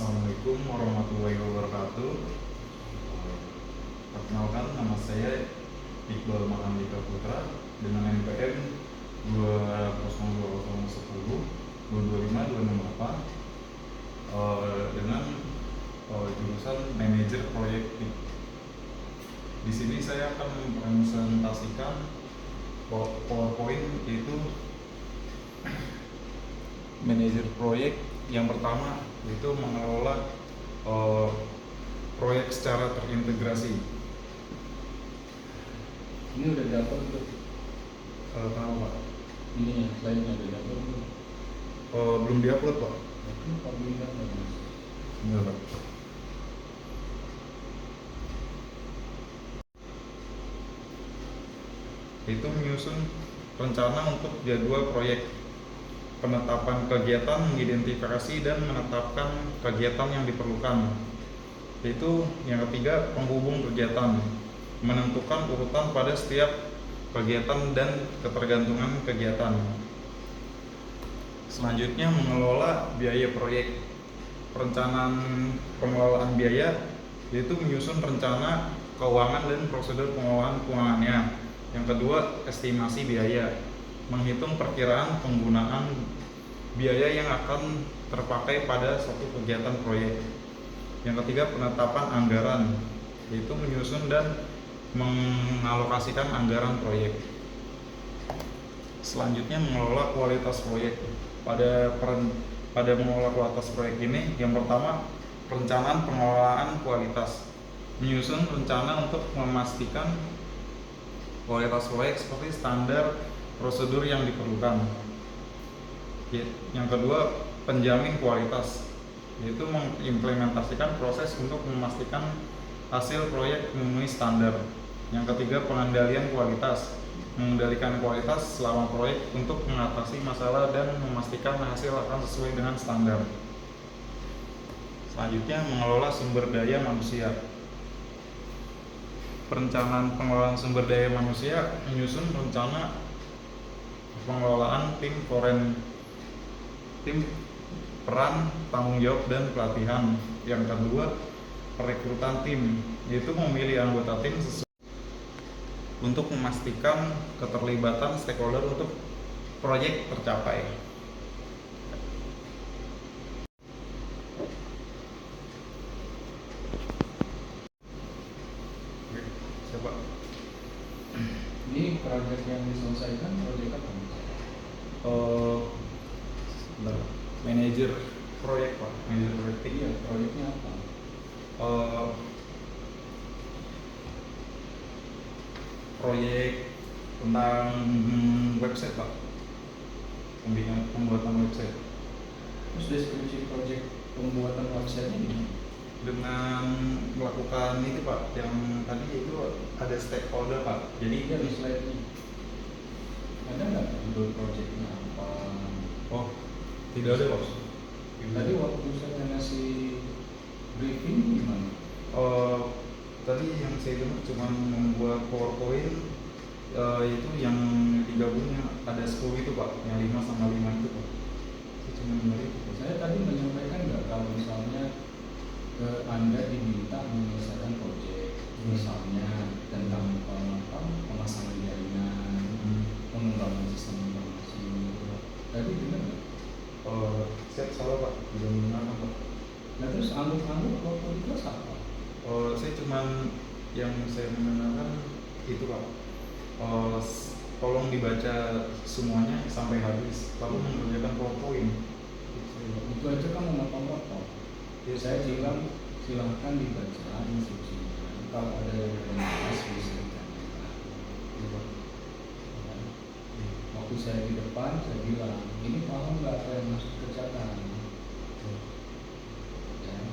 Assalamualaikum warahmatullahi wabarakatuh. Perkenalkan, nama saya Iqbal Mahamdika Putra dengan NPM 2020010 225268 dengan jurusan manajer proyek. Di sini saya akan mempresentasikan PowerPoint, yaitu manajer proyek. Yang pertama itu mengelola proyek secara terintegrasi. Ini udah dapat tuh. Kenapa Pak? Ini ya, slide-nya udah dapat tuh. Belum diupload Pak? Itu pemilihan ya Mas. Enggak Pak. Itu menyusun rencana untuk jadwal proyek, penetapan kegiatan, mengidentifikasi dan menetapkan kegiatan yang diperlukan. Itu yang ketiga, penghubung kegiatan, menentukan urutan pada setiap kegiatan dan ketergantungan kegiatan. Selanjutnya, mengelola biaya proyek. Perencanaan pengelolaan biaya yaitu menyusun rencana keuangan dan prosedur pengelolaan keuangannya. Yang kedua, estimasi biaya, menghitung perkiraan penggunaan biaya yang akan terpakai pada suatu kegiatan proyek. Yang ketiga, penetapan anggaran, yaitu menyusun dan mengalokasikan anggaran proyek. Selanjutnya, mengelola kualitas proyek. Pada mengelola kualitas proyek ini, yang pertama, perencanaan pengelolaan kualitas, menyusun rencana untuk memastikan kualitas proyek seperti standar prosedur yang diperlukan. Yang kedua, penjamin kualitas, yaitu mengimplementasikan proses untuk memastikan hasil proyek memenuhi standar. Yang ketiga, pengendalian kualitas, mengendalikan kualitas selama proyek untuk mengatasi masalah dan memastikan hasil akan sesuai dengan standar. Selanjutnya, mengelola sumber daya manusia. Perencanaan pengelolaan sumber daya manusia menyusun rencana pengelolaan tim, peran, tanggung jawab, dan pelatihan. Yang kedua, perekrutan tim, yaitu memilih anggota tim untuk memastikan keterlibatan stakeholder untuk proyek tercapai. Siapa? Ini proyek yang diselesaikan proyek apa? Bentar. Manajer proyek Pak, manajer proyek. Iya, proyeknya apa? Proyek tentang website Pak, pembuatan website. Terus deskripsi proyek pembuatan website ini Dengan melakukan itu Pak, yang tadi itu ada stakeholder Pak. Jadi iya di slide-nya. Ada nggak judul proyeknya apa? oh, tidak ada Pak. Tadi waktu saya ngasih briefing gimana? Tadi yang saya dengar cuma membuat PowerPoint, itu yang digabungnya ada 10 itu Pak, yang 5 sama 5 itu Pak. Saya cuma dengar itu Pak. Saya tadi menyampaikan nggak kalau misalnya Anda diminta menyelesaikan proyek, misalnya tentang pemasangan jaringan, pengembangan sistem informasi. Tadi benar nggak? Saya salah Pak, belum benar Pak. Nah terus angguk-angguk waktu itu apa? Saya cuma yang saya mendengarkan itu Pak. Tolong dibaca semuanya sampai habis, lalu mengerjakan PowerPoint. Itu aja kan memotong-potong. Ya, Saya bilang silahkan dibaca instruksinya. Kalau ada yang jelas bisa ditanyakan. Waktu saya di depan saya bilang, ini paham nggak apa yang masuk ke catatan? Ya.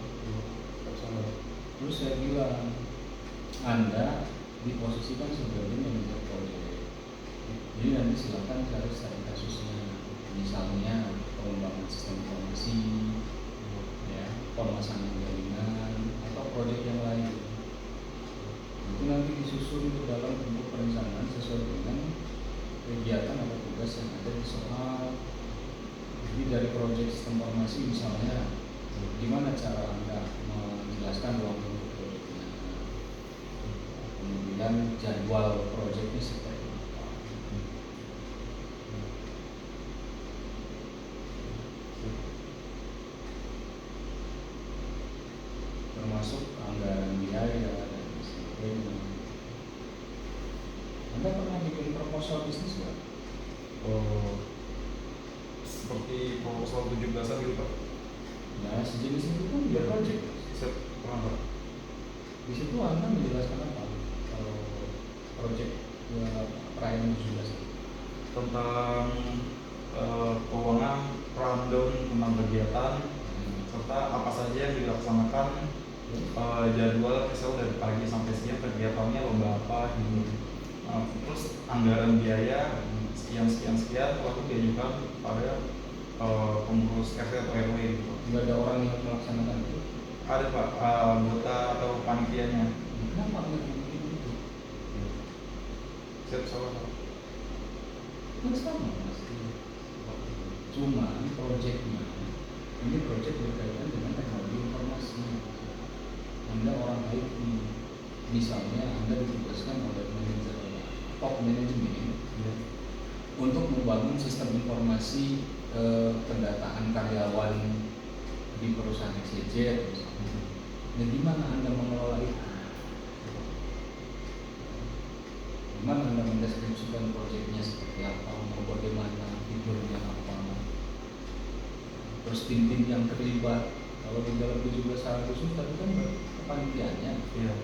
Terus saya bilang, Anda diposisikan sebagai manajer proyek. Jadi nanti silakan cari kasusnya, misalnya pengembangan sistem informasi, ya, pemasangan jaringan atau proyek yang lain. Itu nanti disusun ke dalam bentuk perencanaan sesuai dengan kegiatan atau tugas yang ada di soal. Jadi dari proyek sistem informasi misalnya gimana cara Anda menjelaskan ruang lingkup proyeknya, kemudian jadwal proyeknya seperti apa. Termasuk anggaran biaya dan sebagainya. Anda pernah bikin proposal bisnis nggak? Oh, seperti proposal 17-an gitu Pak. Ya sejenis itu kan dia project. Saya pernah Pak. Di situ Anda menjelaskan apa? Kalau project ya, perayaan 17 itu. Tentang keuangan, rundown tentang kegiatan, serta apa saja yang dilaksanakan, jadwal misal dari pagi sampai siang kegiatannya lomba apa gitu. Terus anggaran biaya sekian sekian sekian lalu diajukan pada pengurus RT atau RW gitu. Nggak ada orang yang melaksanakan itu. Ada Pak, anggota atau panitianya. Kenapa Anda bikin itu? Siap salah Pak. Kan sama mas. Cuma proyeknya ini proyek berkaitan dengan teknologi informasi. Anda orang IT, misalnya Anda ditugaskan oleh manajer top manajemen untuk membangun sistem informasi pendataan karyawan di perusahaan XYZ. Dan di mana Anda mengelola itu? Di mana Anda mendeskripsikan proyeknya seperti apa, mau bagaimana, fiturnya apa, terus tim-tim yang terlibat. Kalau di dalam 17 Agustus tadi kan kepanitiaannya. Iya.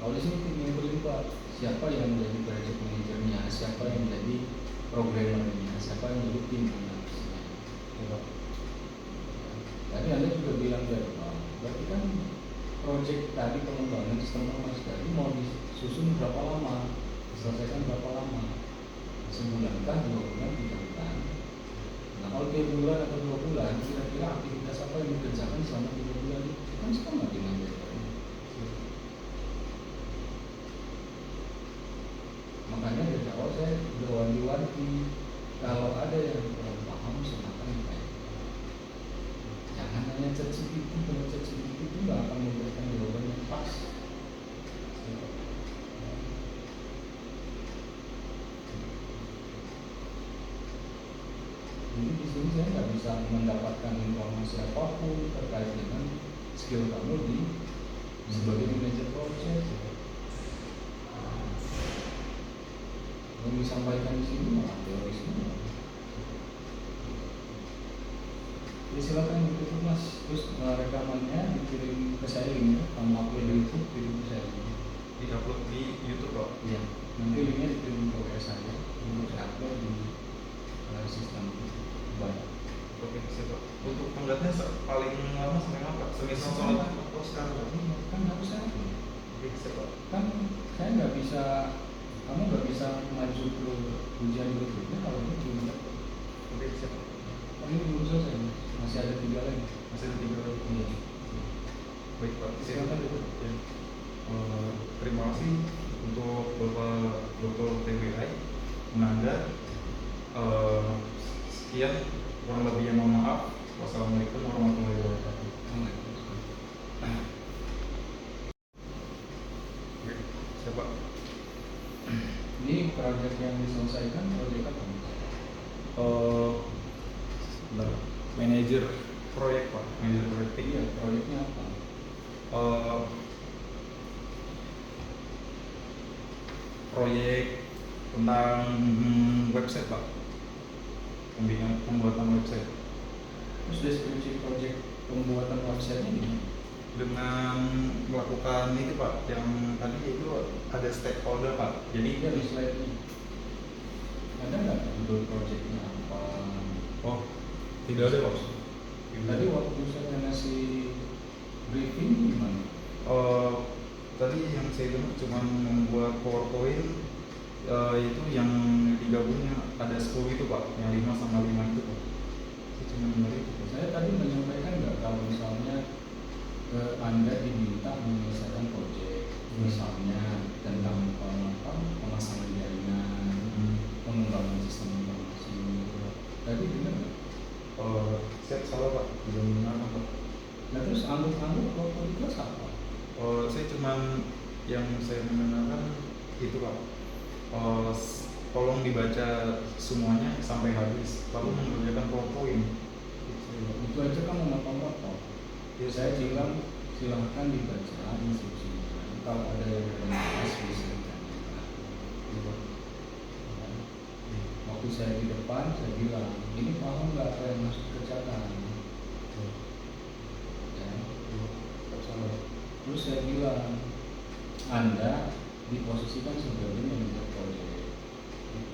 Kalau di sini tim yang terlibat, siapa yang menjadi project manajernya, siapa yang menjadi programmernya, siapa yang menjadi tim analisnya. Tadi Anda juga bilang dari awal, berarti kan project tadi pengembangan sistem informasi tadi mau disusun berapa lama, diselesaikan berapa lama, sebulan kah, 2 bulan, 3 bulan. Nah kalau 3 bulan atau 2 bulan, kira-kira aktivitas apa yang dikerjakan selama 3 bulan itu kan sama dengan deadline. Makanya dari awal saya udah wanti-wanti, kalau ada yang kurang paham silakan ditanya. Jangan hanya ChatGPT, kalau ChatGPT itu nggak akan memberikan jawaban yang pas. Jadi di sini saya nggak bisa mendapatkan informasi apapun terkait dengan skill kamu di sebagai manajer project. Yang disampaikan di sini malah teori semua. Ya silakan ditutup mas, terus rekamannya dikirim ke saya linknya, kamu upload di YouTube, kirim ke saya. Di-upload di YouTube Pak. Iya. Nanti linknya dikirim ke WA saya, untuk saya upload di sistem banyak. Oke, siap Pak. Untuk tenggatnya paling lama sampai apa? Semisal sholat atau sekarang Pak? Kan harus saya. Oke, siap Pak. Kan saya nggak bisa, kamu nggak bisa maju ke ujian berikutnya kalau ini belum dapat. Oke, siap Pak. Ini belum selesai, masih ada 3 lagi. Masih ada 3 lagi. Iya. Baik Pak. Silakan dulu. Ya. Terima kasih untuk Bapak Dr. TWI Nanda. Sekian, kurang lebihnya mohon maaf. Wassalamualaikum warahmatullahi wabarakatuh. Oke, siap Pak. Ini proyek yang diselesaikan proyek apa? Bentar, manajer proyek Pak, manajer proyek. Iya, proyeknya apa? Proyek tentang website Pak, pembuatan website. Terus deskripsi proyek pembuatan website ini Dengan melakukan itu Pak, yang tadi itu ada stakeholder Pak. Jadi dia di slide ini. Ada nggak judul proyeknya apa? oh, tidak ada Pak. Tadi waktu saya ngasih briefing gimana? Tadi yang saya dengar cuma membuat PowerPoint, itu yang digabungnya ada 10 itu Pak, yang 5 sama 5 itu Pak. Saya cuma dengar itu Pak. Saya tadi menyampaikan nggak kalau misalnya Anda diminta menyelesaikan proyek, misalnya tentang pemasangan jaringan, pengembangan sistem informasi. Tadi benar nggak? Siap, salah Pak, belum benar Pak. lalu kalau di kelas apa? Saya cuman yang saya mengenalkan itu Pak. Tolong dibaca semuanya sampai habis, lalu mengerjakan PowerPoint. Itu aja kan memotong-motong. Ya, Saya bilang silahkan dibaca instruksinya. Kalau ada yang membahas bisa ditanyakan. Waktu saya di depan saya bilang, ini paham nggak apa yang masuk kerjakan? Ya. Terus saya bilang, Anda diposisikan sebagai manajer proyek.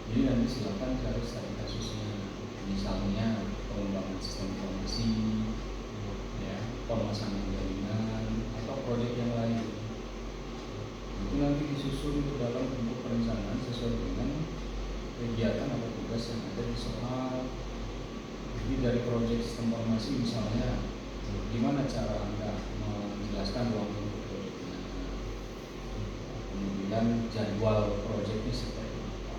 Jadi nanti silakan cari studi kasusnya, misalnya pengembangan sistem informasi, ya, pemasangan jaringan atau proyek yang lain. Itu nanti disusun ke dalam bentuk perencanaan sesuai dengan kegiatan atau tugas yang ada di soal. Jadi dari proyek sistem informasi misalnya, gimana cara Anda menjelaskan ruang lingkup proyeknya, kemudian jadwal proyeknya seperti apa.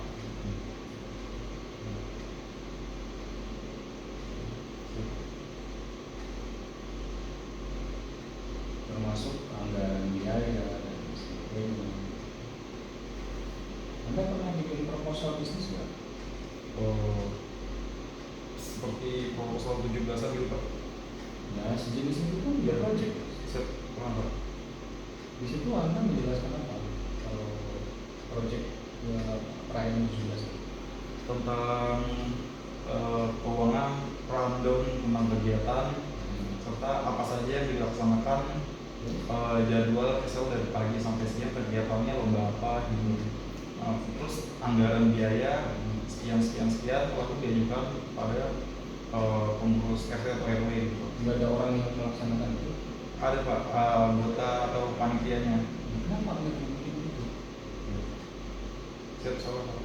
Termasuk anggaran biaya dan sebagainya. Anda pernah bikin proposal bisnis nggak? Seperti proposal 17-an gitu Pak. Ya sejenis itu kan dia project. Saya pernah Pak. Di situ Anda menjelaskan apa? Kalau project ya, perayaan 17 Tentang keuangan, rundown tentang kegiatan, serta apa saja yang dilaksanakan, jadwal misal dari pagi sampai siang kegiatannya lomba apa gitu. Terus anggaran biaya sekian lalu diajukan pada pengurus RT atau RW gitu. nggak ada orang yang melaksanakan itu. Ada Pak, anggota atau panitianya. Kenapa Anda bikin itu? Saya salah Pak.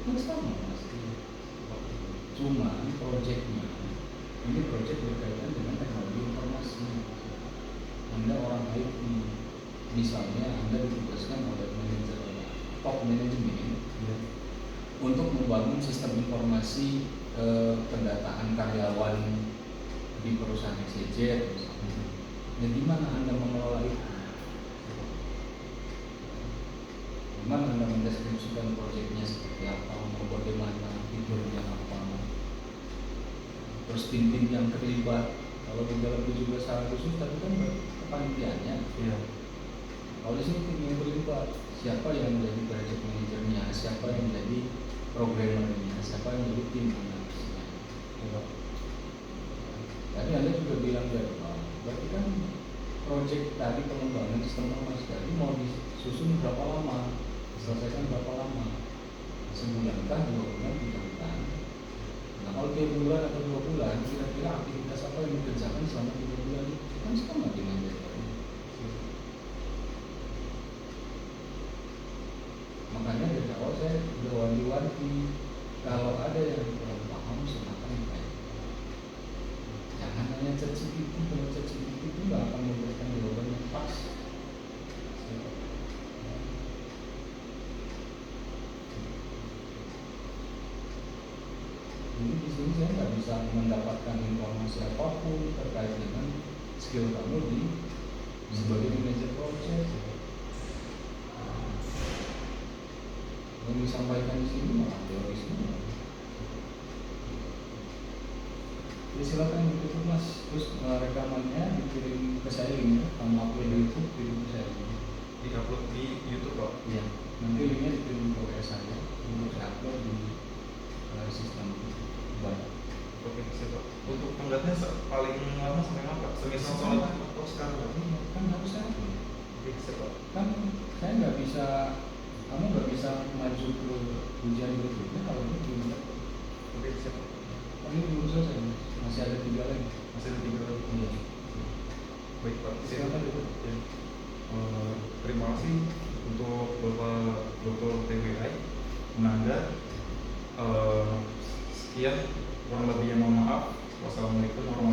Kan sama pasti. Cuma proyeknya ini proyek berkaitan dengan teknologi informasi. Anda orang IT, misalnya Anda ditugaskan oleh manajer top manajemen untuk membangun sistem informasi pendataan karyawan di perusahaan XYZ misalnya. Dan di mana Anda mengelola itu? Di mana Anda mendeskripsikan proyeknya seperti apa, mau bagaimana, fiturnya apa, terus tim-tim yang terlibat. Kalau di dalam 17 Agustus tapi kan kepanitiaannya. Iya. Kalau di sini tim yang terlibat, siapa yang menjadi project manajernya, siapa yang menjadi programmernya, siapa yang menjadi tim analisnya. Tadi Anda juga bilang dari awal, berarti kan project tadi pengembangan sistem informasi tadi mau disusun berapa lama, diselesaikan berapa lama, sebulan kah, 2 bulan, 3 bulan. Nah kalau 3 bulan atau 2 bulan, kira-kira aktivitas apa yang dikerjakan selama 3 bulan itu kan sama dengan deadline. Makanya dari awal saya udah wanti-wanti, kalau ada yang kurang paham silakan ditanya. Jangan hanya ChatGPT, kalau ChatGPT itu nggak akan memberikan jawaban yang pas. Jadi di sini saya nggak bisa mendapatkan informasi apapun terkait dengan skill kamu di sebagai manajer project. Yang disampaikan di sini malah teori semua. Ya silakan itu Mas, terus rekamannya dikirim ke saya linknya, kamu upload di YouTube, kirim ke saya. Di-upload di YouTube Pak. Iya. Nanti linknya dikirim ke WA saya, untuk saya upload di sistem banyak. Oke, siap Pak. Untuk tenggatnya paling lama sampai kapan Pak? Semisal soal atau sekarang Pak? Kan harus saya upload. Oke, siap Pak. Kan saya nggak bisa, kamu nggak bisa maju ke ujian berikutnya kalau ini belum dapat. Oke, siap Pak. Kan ini belum selesai, masih ada 3 lagi. Masih ada 3 lagi. Iya. Baik Pak. Silakan itu. Ya. Terima kasih untuk Bapak Dr. TWI Menanda. Sekian, kurang lebihnya mohon maaf. Wassalamualaikum warahmatullahi wabarakatuh.